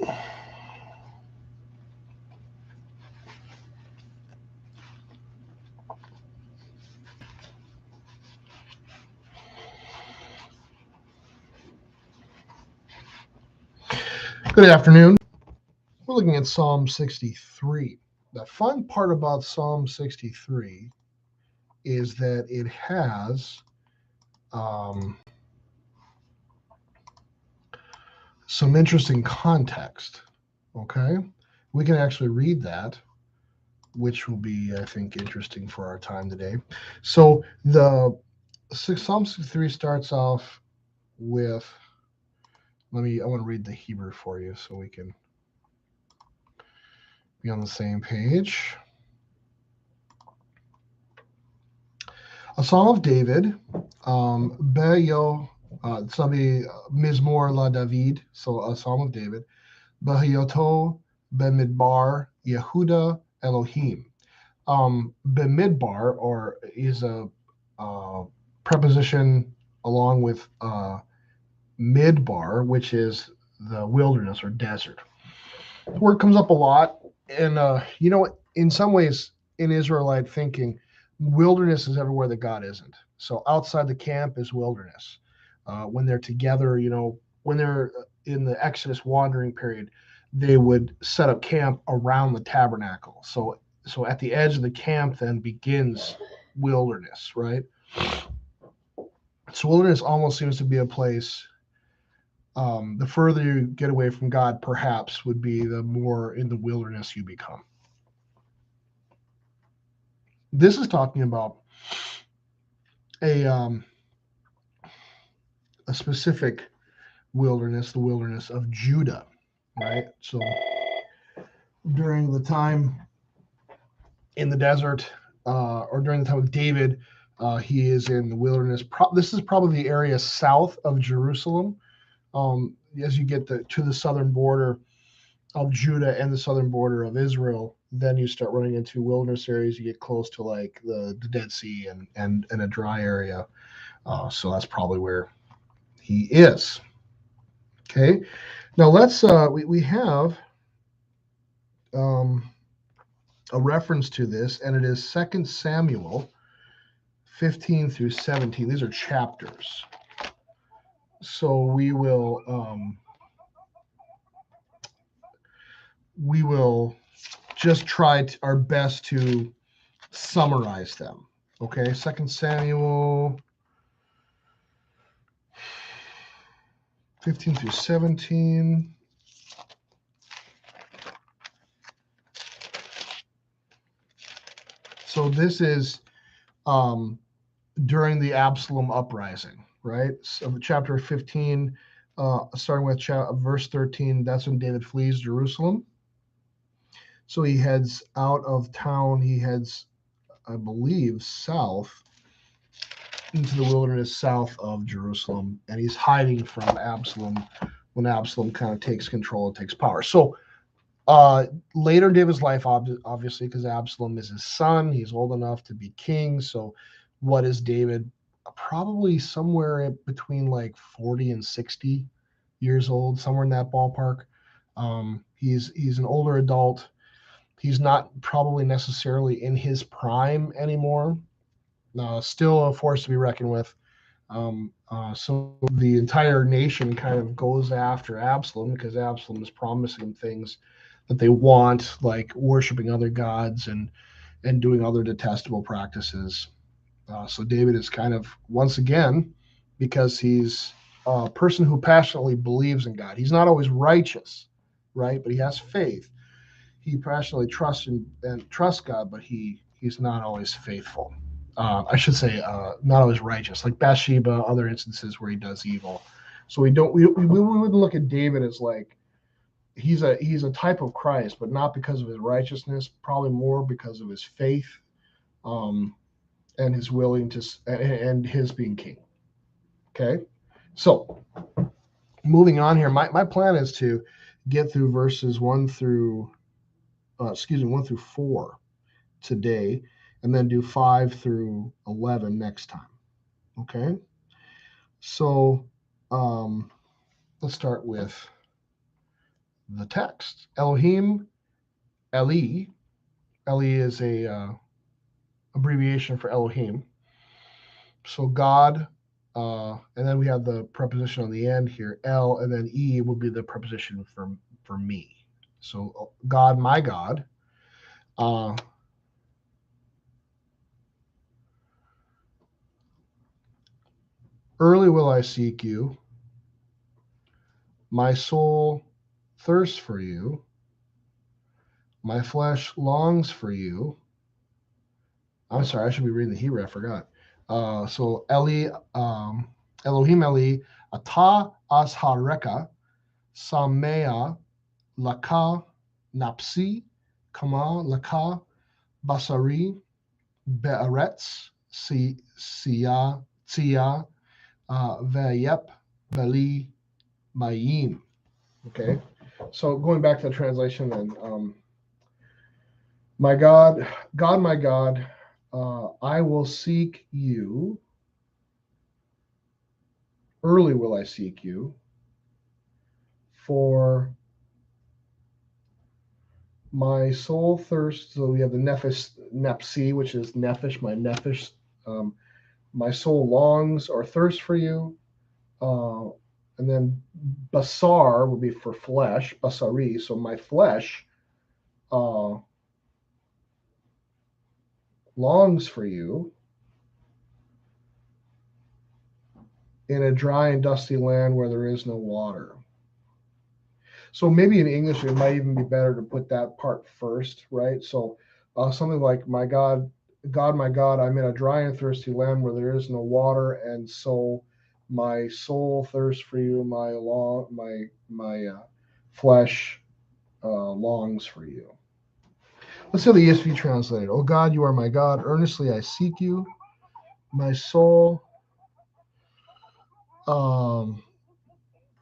Good afternoon. We're looking at Psalm 63. The fun part about Psalm 63 is that it has some interesting context. Okay, we can actually read that, which will be, I think, interesting for our time today. So the Psalm 63 starts off with, I want to read the Hebrew for you so we can be on the same page. A Psalm of David, Be'yo, Sabi Mizmor La David, so a Psalm of David, Be'yoto Bemidbar Yehuda Elohim. Bemidbar, or is a preposition along with midbar, which is the wilderness or desert. The word comes up a lot, and in some ways, in Israelite thinking, wilderness is everywhere that God isn't. So outside the camp is wilderness. When they're together, when they're in the Exodus wandering period, they would set up camp around the tabernacle. So at the edge of the camp then begins wilderness, right? So wilderness almost seems to be a place. The further you get away from God, perhaps, would be the more in the wilderness you become. This is talking about a specific wilderness, the wilderness of Judah, right? So during the time in the desert, or during the time of David, he is in the wilderness. This is probably the area south of Jerusalem. As you get to the southern border of Judah and the southern border of Israel, then you start running into wilderness areas. You get close to like the Dead Sea and a dry area. So that's probably where he is. Okay. Now let's we have a reference to this, and it is 2 Samuel 15 through 17. These are chapters. So we will just try our best to summarize them. Okay, 2 Samuel 15 through 17. So this is during the Absalom uprising, right? So chapter 15, starting with verse 13, that's when David flees Jerusalem. So he heads out of town. He heads, I believe, south into the wilderness south of Jerusalem, and he's hiding from Absalom when Absalom kind of takes control and takes power. So later in David's life, obviously, because Absalom is his son, he's old enough to be king. So what is David? Probably somewhere between like 40 and 60 years old, somewhere in that ballpark. He's an older adult. He's not probably necessarily in his prime anymore. Still a force to be reckoned with. So the entire nation kind of goes after Absalom because Absalom is promising them things that they want, like worshiping other gods and doing other detestable practices. So David is kind of, once again, because he's a person who passionately believes in God. He's not always righteous, right? But he has faith. He passionately trusts God, but he's not always faithful. I should say, not always righteous, like Bathsheba, other instances where he does evil. So we wouldn't look at David as like he's a type of Christ, but not because of his righteousness, probably more because of his faith, and his and his being king. Okay, so moving on here, my plan is to get through verses 1 through 4 today, and then do 5 through 11 next time. Okay, so let's start with the text. Elohim, Eli. Eli is a abbreviation for Elohim. So God, and then we have the preposition on the end here, El, and then E would be the preposition for me. So God, my God. Early will I seek you. My soul thirsts for you. My flesh longs for you. I'm sorry, I should be reading the Hebrew. I forgot. So Eli, Elohim Eli, Ata Ashareka, Samea, Laka, Napsi, Kama, Laka, Basari, Be'aretz, Sia, Tzia, Vayep, Beli, Mayim. Okay, so going back to the translation then, my God, God, my God, I will seek you. Early will I seek you. For my soul thirsts. So we have the nefesh, nepsi, which is nefesh, my nefesh. My soul longs or thirsts for you. And then basar would be for flesh, basari. So my flesh longs for you in a dry and dusty land where there is no water. So maybe in English, it might even be better to put that part first, right? So something like, my God, God, my God, I'm in a dry and thirsty land where there is no water, and so my soul thirsts for you, my flesh longs for you. Let's have the ESV translated. Oh God, you are my God. Earnestly I seek you. My soul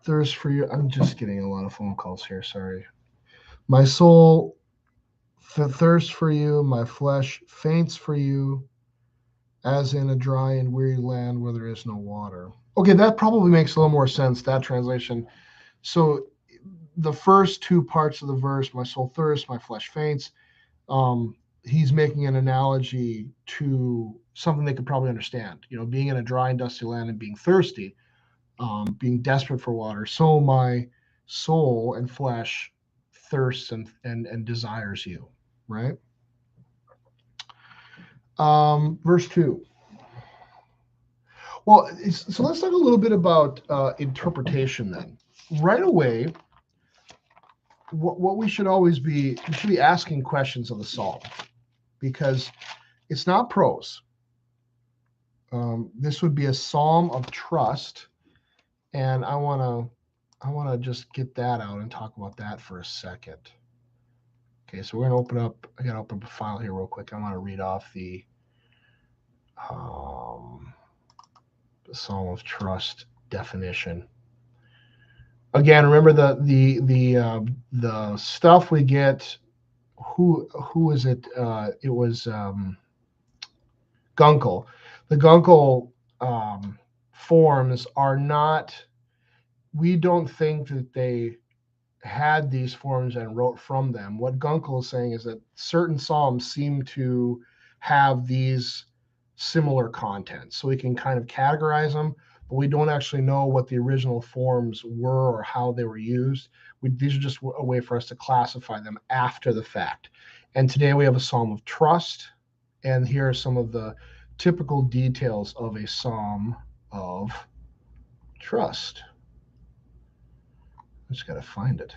thirsts for you. I'm just getting a lot of phone calls here. Sorry. My soul thirsts for you. My flesh faints for you, as in a dry and weary land where there is no water. Okay, that probably makes a little more sense, that translation. So the first two parts of the verse, my soul thirsts, my flesh faints, he's making an analogy to something they could probably understand. You know, being in a dry and dusty land and being thirsty, being desperate for water. So my soul and flesh thirsts and desires you, right? Verse 2. Well, so let's talk a little bit about interpretation then. Right away, what we should always be, we should be asking questions of the psalm, because it's not prose. This would be a psalm of trust, and I want to just get that out and talk about that for a second. Okay, so we're going to I got to open up a file here real quick. I want to read off the Psalm of Trust definition. Again, remember the stuff we get. Who is it? It was Gunkel. The Gunkel forms are not. We don't think that they had these forms and wrote from them. What Gunkel is saying is that certain psalms seem to have these similar contents, so we can kind of categorize them, but we don't actually know what the original forms were or how they were used. These are just a way for us to classify them after the fact. And today we have a psalm of trust, and here are some of the typical details of a psalm of trust. I just got to find it.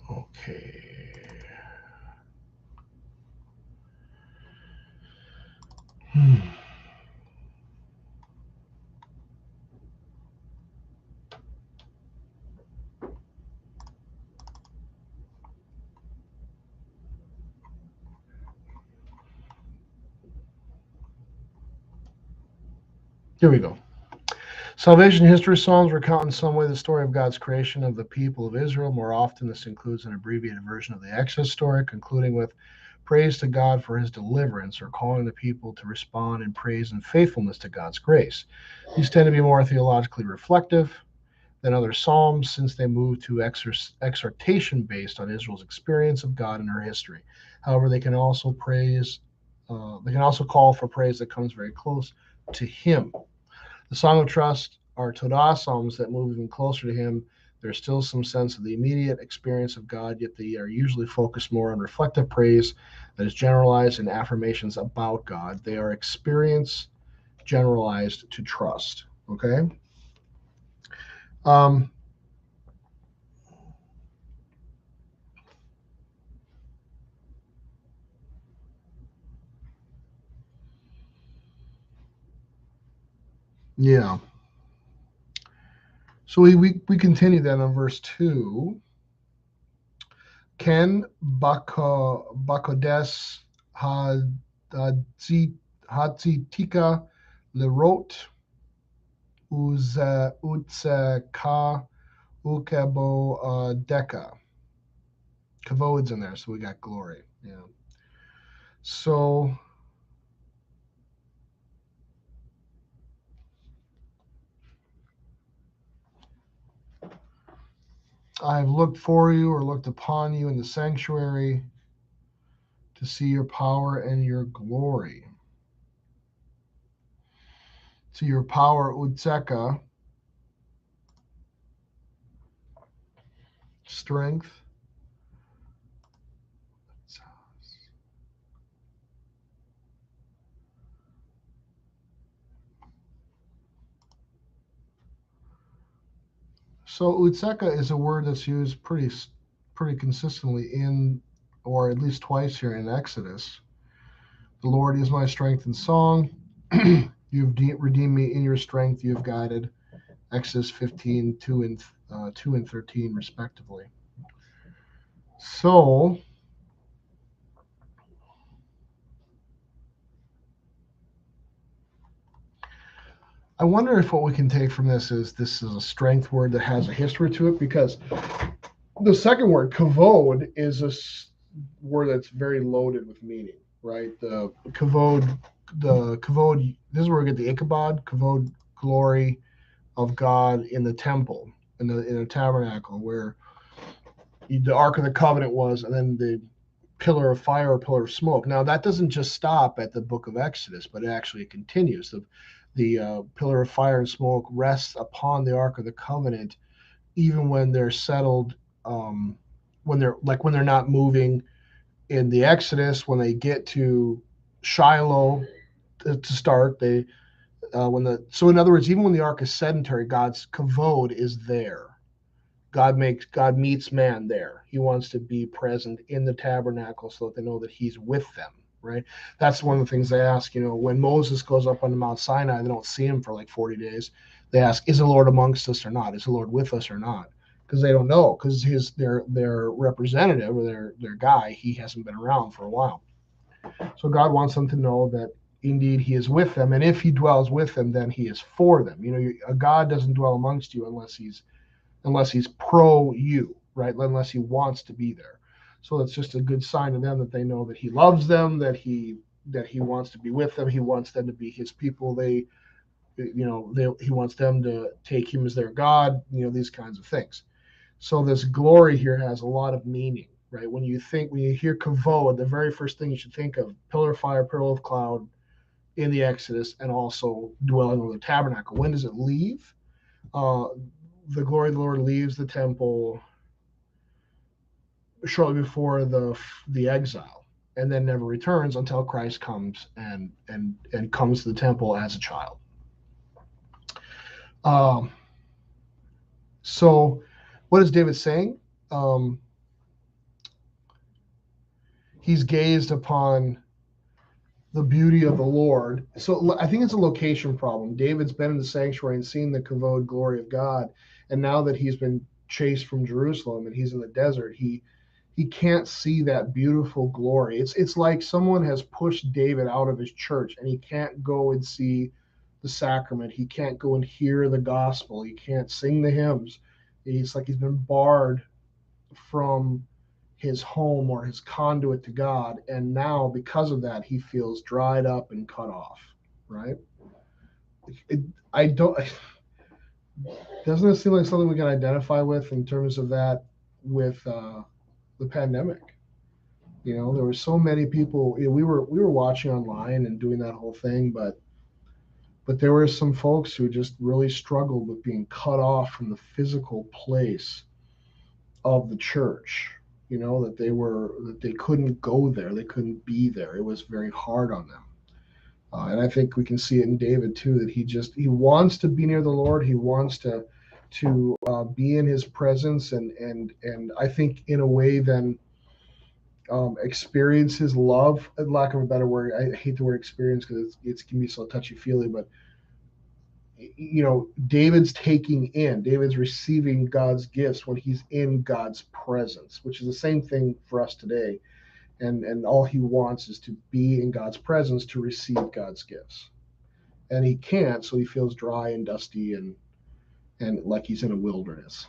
Okay. Here we go. Salvation history psalms recount in some way the story of God's creation of the people of Israel. More often, this includes an abbreviated version of the Exodus story, concluding with praise to God for his deliverance, or calling the people to respond in praise and faithfulness to God's grace. These tend to be more theologically reflective than other psalms, since they move to exhortation based on Israel's experience of God in her history. However, they can also call for praise that comes very close to Him. The Song of Trust are Todah psalms that move even closer to Him. There's still some sense of the immediate experience of God, yet they are usually focused more on reflective praise that is generalized in affirmations about God. They are experience generalized to trust. Okay. Um, yeah. So we continue then on verse 2. Ken Bakodes Hatzitika Lerot Utseka Ukebo Deka. Kavod's in there, so we got glory. Yeah. So I have looked for you, or looked upon you in the sanctuary, to see your power and your glory. See your power, Utseka, strength. So Utseka is a word that's used pretty consistently in, or at least twice here in Exodus. The Lord is my strength and song. You've redeemed me in your strength. You have guided. Exodus 15, 2 and 13, respectively. So I wonder if what we can take from this is a strength word that has a history to it, because the second word, kavod, is a word that's very loaded with meaning, right? The kavod, this is where we get the Ichabod, kavod, glory of God in the temple, in the tabernacle, where the Ark of the Covenant was, and then the pillar of fire or pillar of smoke. Now, that doesn't just stop at the book of Exodus, but it actually continues. The pillar of fire and smoke rests upon the Ark of the Covenant, even when they're settled, when they're not moving in the Exodus. When they get to Shiloh to start, so in other words, even when the Ark is sedentary, God's kavod is there. God meets man there. He wants to be present in the tabernacle so that they know that He's with them, right? That's one of the things they ask. When Moses goes up on Mount Sinai, they don't see him for like 40 days. They ask, "Is the Lord amongst us or not? Is the Lord with us or not?" Because they don't know, because their representative, or their guy, he hasn't been around for a while. So God wants them to know that indeed He is with them, and if He dwells with them, then He is for them. A God doesn't dwell amongst you unless He's pro you, right? Unless He wants to be there. So it's just a good sign to them that they know that He loves them, that He wants to be with them. He wants them to be His people. He wants them to take Him as their God. These kinds of things. So this glory here has a lot of meaning, right? When you hear kavod, the very first thing you should think of: pillar of fire, pillar of cloud in the Exodus, and also dwelling over the tabernacle. When does it leave? The glory of the Lord leaves the temple shortly before the exile, and then never returns until Christ comes and comes to the temple as a child. So what is David saying? He's gazed upon the beauty of the Lord. So I think it's a location problem. David's been in the sanctuary and seen the kavod, glory of God, and now that he's been chased from Jerusalem and he's in the desert, he can't see that beautiful glory. It's like someone has pushed David out of his church, and he can't go and see the sacrament. He can't go and hear the gospel. He can't sing the hymns. It's like he's been barred from his home or his conduit to God, and now because of that he feels dried up and cut off, right? It, I don't. Doesn't it seem like something we can identify with in terms of that with the pandemic? You know, there were so many people. You know, we were watching online and doing that whole thing, but there were some folks who just really struggled with being cut off from the physical place of the church. You know, that they couldn't go there, they couldn't be there. It was very hard on them. And I think we can see it in David too, that he wants to be near the Lord. He wants to be in His presence, and I think in a way then experience His love. Lack of a better word, I hate the word experience because it can be so touchy feely, but you know, David's receiving God's gifts when he's in God's presence, which is the same thing for us today. And all he wants is to be in God's presence to receive God's gifts. And he can't, so he feels dry and dusty and like he's in a wilderness.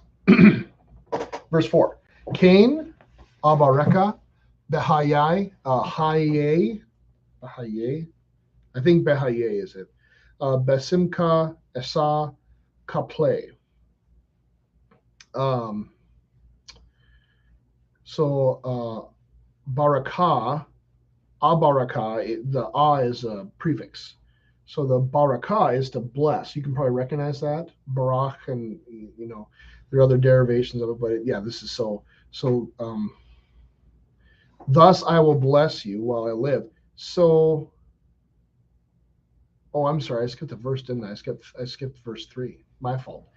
Verse 4. Cain, Abareka, Behayai, Behaye, I think Behaye is it. Besimka, Esa, Kaple. Barakah, Abaraka, the is a prefix. So the barakah is to bless. You can probably recognize that. Barak, and you know, there are other derivations of it, but yeah, this is so. Thus I will bless you while I live. So, oh, I'm sorry, I skipped the verse, didn't I? I skipped verse 3. My fault.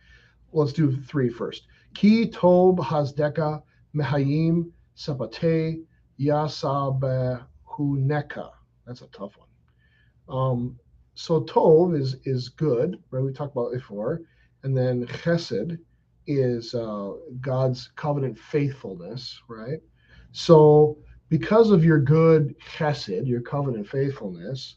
Let's do 3 first. Ki tob hazdeka mehayim sapate yasabehuneka. That's a tough one. So tov is good, right? We talked about it before, and then chesed is God's covenant faithfulness, right? So because of your good chesed, your covenant faithfulness,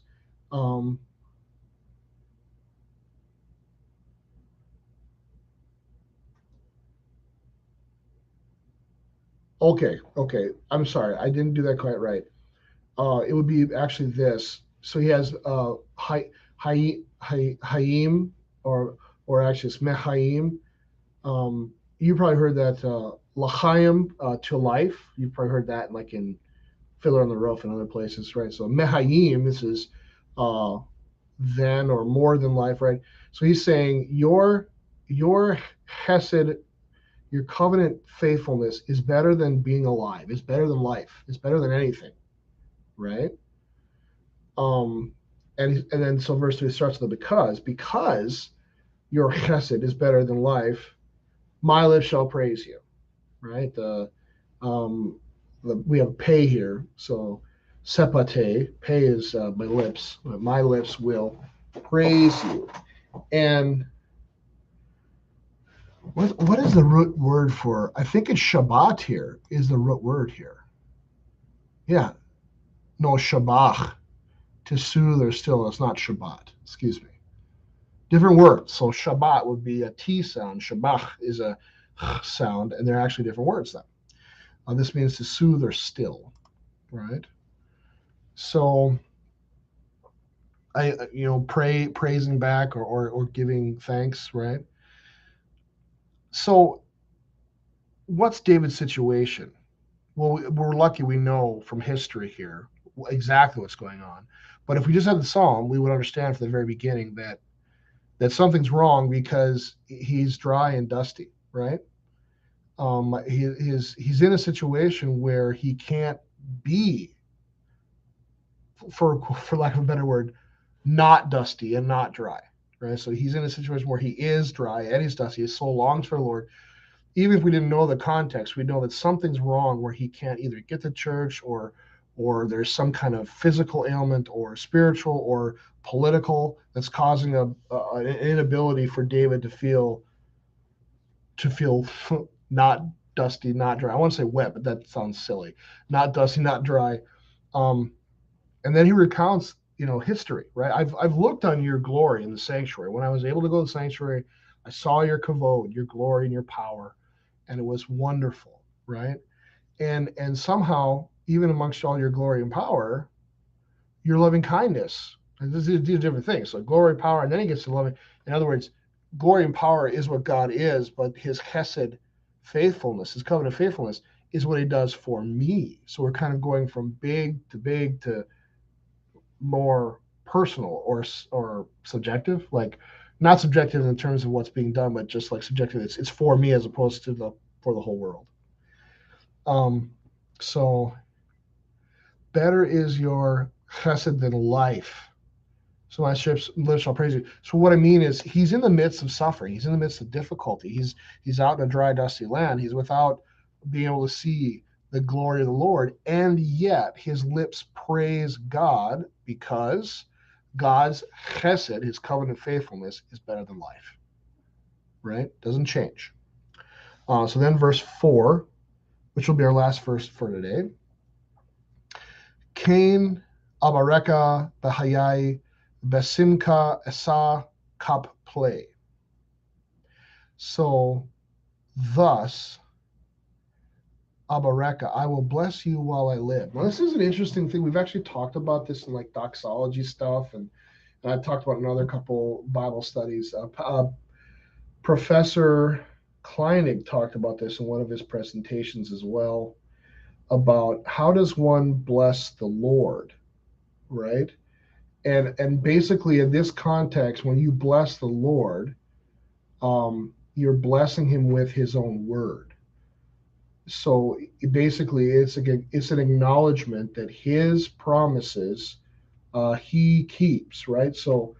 okay, I'm sorry, I didn't do that quite right. It would be actually this. So he has Hayim, or actually it's Mehayim. You probably heard that L'chaim, to life. You've probably heard that like in Fiddler on the Roof and other places, right? So Mehayim, this is then or more than life, right? So he's saying your Hesed, your covenant faithfulness is better than being alive. It's better than life. It's better than anything, right? And then so verse 3 starts with because your chesed is better than life, my lips shall praise you, right? We have pay here, so sepate, pay is my lips. My lips will praise you. And what is the root word for? I think it's Shabbat here. Is the root word here? Yeah, no, Shabbat. To soothe or still, it's not Shabbat. Excuse me. Different words. So Shabbat would be a T sound. Shabbat is a sound, and they're actually different words then. This means to soothe or still, right? So praising back or giving thanks, right? So what's David's situation? Well, we're lucky we know from history here exactly what's going on. But if we just had the psalm, we would understand from the very beginning that something's wrong because he's dry and dusty, right? He's in a situation where he can't be, for lack of a better word, not dusty and not dry, right? So he's in a situation where he is dry and he's dusty. His soul longs for the Lord. Even if we didn't know the context, we know that something's wrong where he can't either get to church or there's some kind of physical ailment or spiritual or political that's causing an inability for David to feel not dusty, not dry. I want to say wet, but that sounds silly. Not dusty, not dry. And then he recounts, history, right? I've looked on your glory in the sanctuary. When I was able to go to the sanctuary, I saw your kavod, your glory and your power, and it was wonderful, right? And somehow, even amongst all your glory and power, your loving kindness. And these are different things. So glory, power, and then he gets to loving. In other words, glory and power is what God is, but his chesed faithfulness, his covenant faithfulness, is what he does for me. So we're kind of going from big to more personal or subjective, like not subjective in terms of what's being done, but just like subjective. It's for me as opposed to the for the whole world. So better is your chesed than life. So my lips shall praise you. So what I mean is he's in the midst of suffering. He's in the midst of difficulty. He's out in a dry, dusty land. He's without being able to see the glory of the Lord. And yet his lips praise God because God's chesed, his covenant faithfulness, is better than life. Right? Doesn't change. So then verse 4, which will be our last verse for today. Cain abareka behayai besimka esa kap play. So thus abareka, I will bless you while I live. Now this is an interesting thing. We've actually talked about this in like doxology stuff, and I've talked about another couple Bible studies. Professor Kleinig talked about this in one of his presentations as well, about how does one bless the Lord, right? And basically in this context, when you bless the Lord, you're blessing him with his own word. So basically it's an acknowledgement that his promises he keeps, right? So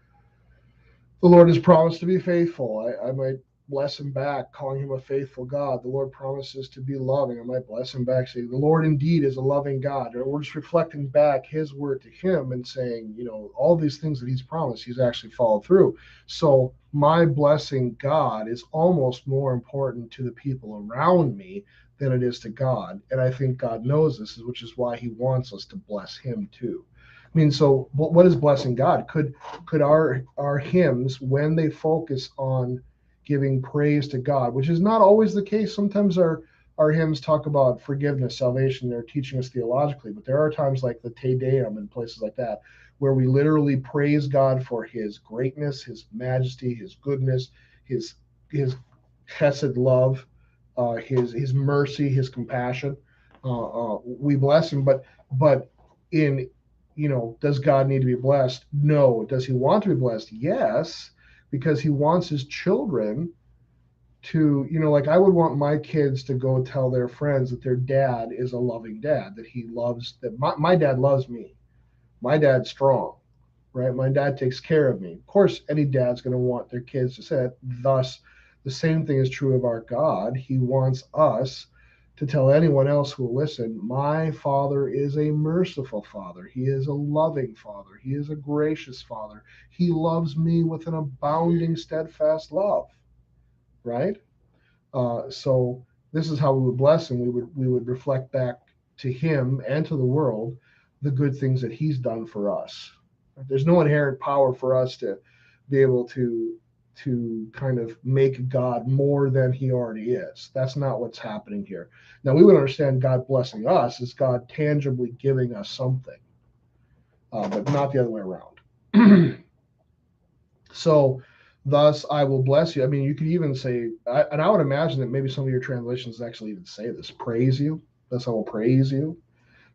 the Lord has promised to be faithful. I might bless him back, calling him a faithful God. The Lord promises to be loving. I might bless him back, saying, the Lord indeed is a loving God. Or we're just reflecting back his word to him and saying, all these things that he's promised, he's actually followed through. So my blessing God is almost more important to the people around me than it is to God. And I think God knows this, which is why he wants us to bless him too. I mean, so what is blessing God? Could our hymns, when they focus on giving praise to God, which is not always the case. Sometimes our hymns talk about forgiveness, salvation. They're teaching us theologically, but there are times like the Te Deum and places like that where we literally praise God for his greatness, his majesty, his goodness, his chesed love, his mercy, his compassion. We bless him, but in does God need to be blessed? No. Does he want to be blessed? Yes, because he wants his children to, like I would want my kids to go tell their friends that their dad is a loving dad, that he loves, that my dad loves me. My dad's strong, right? My dad takes care of me. Of course, any dad's going to want their kids to say it. Thus, the same thing is true of our God. He wants us to tell anyone else who will listen, my Father is a merciful Father. He is a loving Father. He is a gracious Father. He loves me with an abounding, steadfast love, right? So this is how we would bless him. We would reflect back to him and to the world the good things that he's done for us. There's no inherent power for us to be able to kind of make God more than he already is. That's not what's happening here. Now we would understand God blessing us as God tangibly giving us something, but not the other way around. So thus I will bless you. I mean, you could even say, and I would imagine that maybe some of your translations actually even say this, praise you. Thus I will praise you,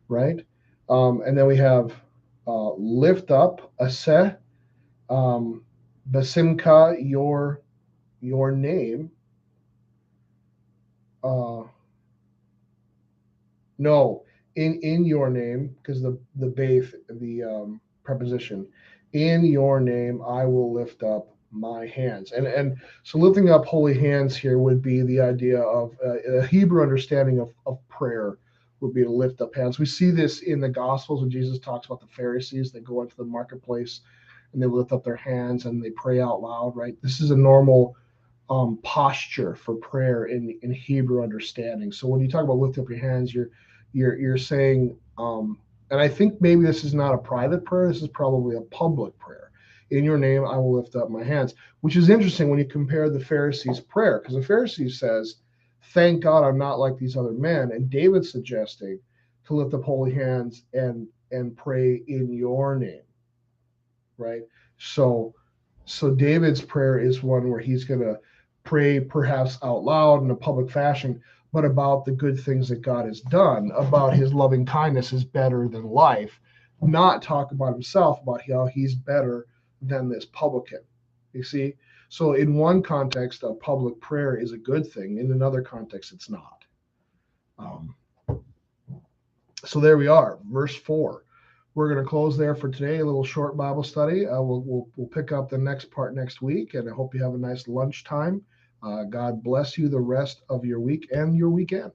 right? And then we have lift up, aseh, besimka, your name. No, in your name, because the beith, the preposition, in your name I will lift up my hands. And so lifting up holy hands here would be the idea of a Hebrew understanding of prayer would be to lift up hands. We see this in the Gospels when Jesus talks about the Pharisees that go into the marketplace and they lift up their hands and they pray out loud, right? This is a normal posture for prayer in Hebrew understanding. So when you talk about lift up your hands, you're saying, and I think maybe this is not a private prayer. This is probably a public prayer. In your name, I will lift up my hands, which is interesting when you compare the Pharisees' prayer, because the Pharisees says, Thank God I'm not like these other men. And David's suggesting to lift up holy hands and pray in your name, right? So David's prayer is one where he's going to pray perhaps out loud in a public fashion, but about the good things that God has done, about his loving kindness is better than life, not talk about himself, about how he's better than this publican. You see? So in one context, a public prayer is a good thing. In another context, it's not. So there we are, verse 4. We're going to close there for today, a little short Bible study. We'll pick up the next part next week, and I hope you have a nice lunchtime. God bless you the rest of your week and your weekend.